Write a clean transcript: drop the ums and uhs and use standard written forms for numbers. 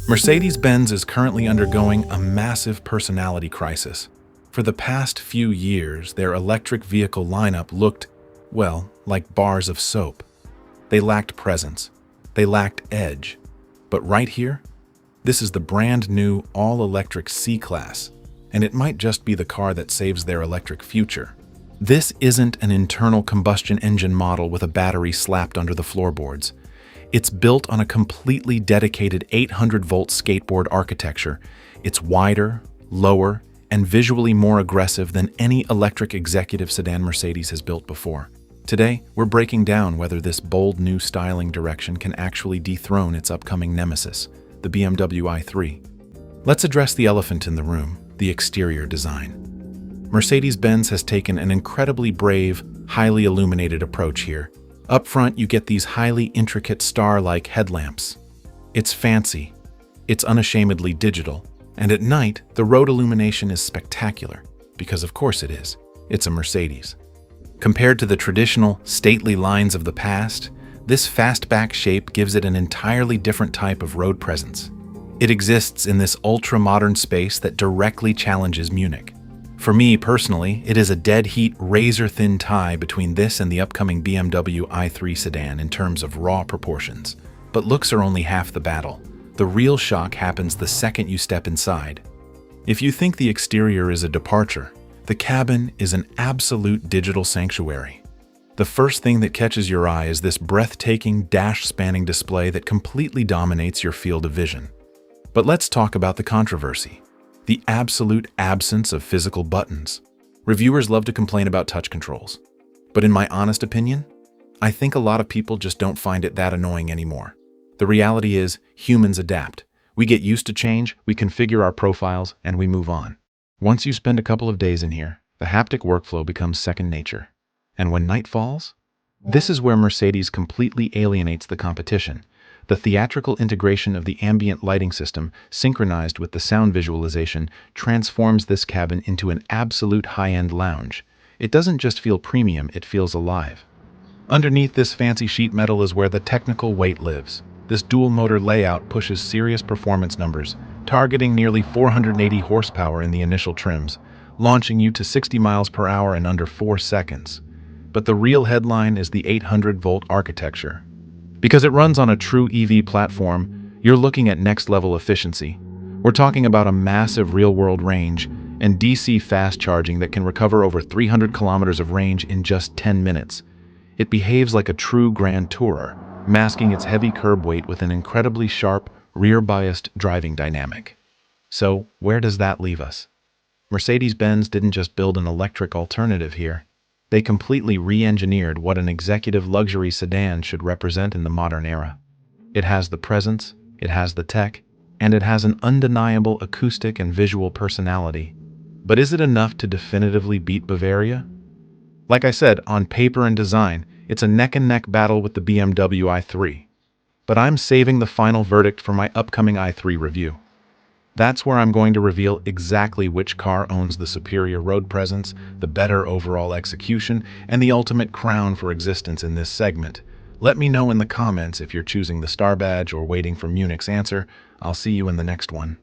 Mercedes-Benz is currently undergoing a massive personality crisis. For the past few years, their electric vehicle lineup looked, well, like bars of soap. They lacked presence. They lacked edge. But right here, this is the brand new all-electric C-Class, and it might just be the car that saves their electric future. This isn't an internal combustion engine model with a battery slapped under the floorboards. It's built on a completely dedicated 800-volt skateboard architecture. It's wider, lower, and visually more aggressive than any electric executive sedan Mercedes has built before. Today, we're breaking down whether this bold new styling direction can actually dethrone its upcoming nemesis, the BMW i3. Let's address the elephant in the room, the exterior design. Mercedes-Benz has taken an incredibly brave, highly illuminated approach here. Up front, you get these highly intricate star-like headlamps. It's fancy, it's unashamedly digital, and at night, the road illumination is spectacular, because of course it is. It's a Mercedes. Compared to the traditional, stately lines of the past, this fastback shape gives it an entirely different type of road presence. It exists in this ultra-modern space that directly challenges Munich. For me, personally, it is a dead-heat, razor-thin tie between this and the upcoming BMW i3 sedan in terms of raw proportions. But looks are only half the battle. The real shock happens the second you step inside. If you think the exterior is a departure, the cabin is an absolute digital sanctuary. The first thing that catches your eye is this breathtaking, dash-spanning display that completely dominates your field of vision. But let's talk about the controversy. The absolute absence of physical buttons. Reviewers love to complain about touch controls. But in my honest opinion, I think a lot of people just don't find it that annoying anymore. The reality is, humans adapt. We get used to change, we configure our profiles, and we move on. Once you spend a couple of days in here, the haptic workflow becomes second nature. And when night falls, this is where Mercedes completely alienates the competition. The theatrical integration of the ambient lighting system, synchronized with the sound visualization, transforms this cabin into an absolute high-end lounge. It doesn't just feel premium, it feels alive. Underneath this fancy sheet metal is where the technical weight lives. This dual-motor layout pushes serious performance numbers, targeting nearly 480 horsepower in the initial trims, launching you to 60 miles per hour in under 4 seconds. But the real headline is the 800-volt architecture. Because it runs on a true EV platform, you're looking at next-level efficiency. We're talking about a massive real-world range and DC fast charging that can recover over 300 kilometers of range in just 10 minutes. It behaves like a true grand tourer, masking its heavy curb weight with an incredibly sharp, rear-biased driving dynamic. So, where does that leave us? Mercedes-Benz didn't just build an electric alternative here. They completely re-engineered what an executive luxury sedan should represent in the modern era. It has the presence, it has the tech, and it has an undeniable acoustic and visual personality. But is it enough to definitively beat Bavaria? Like I said, on paper and design, it's a neck-and-neck battle with the BMW i3. But I'm saving the final verdict for my upcoming i3 review. That's where I'm going to reveal exactly which car owns the superior road presence, the better overall execution, and the ultimate crown for existence in this segment. Let me know in the comments if you're choosing the star badge or waiting for Munich's answer. I'll see you in the next one.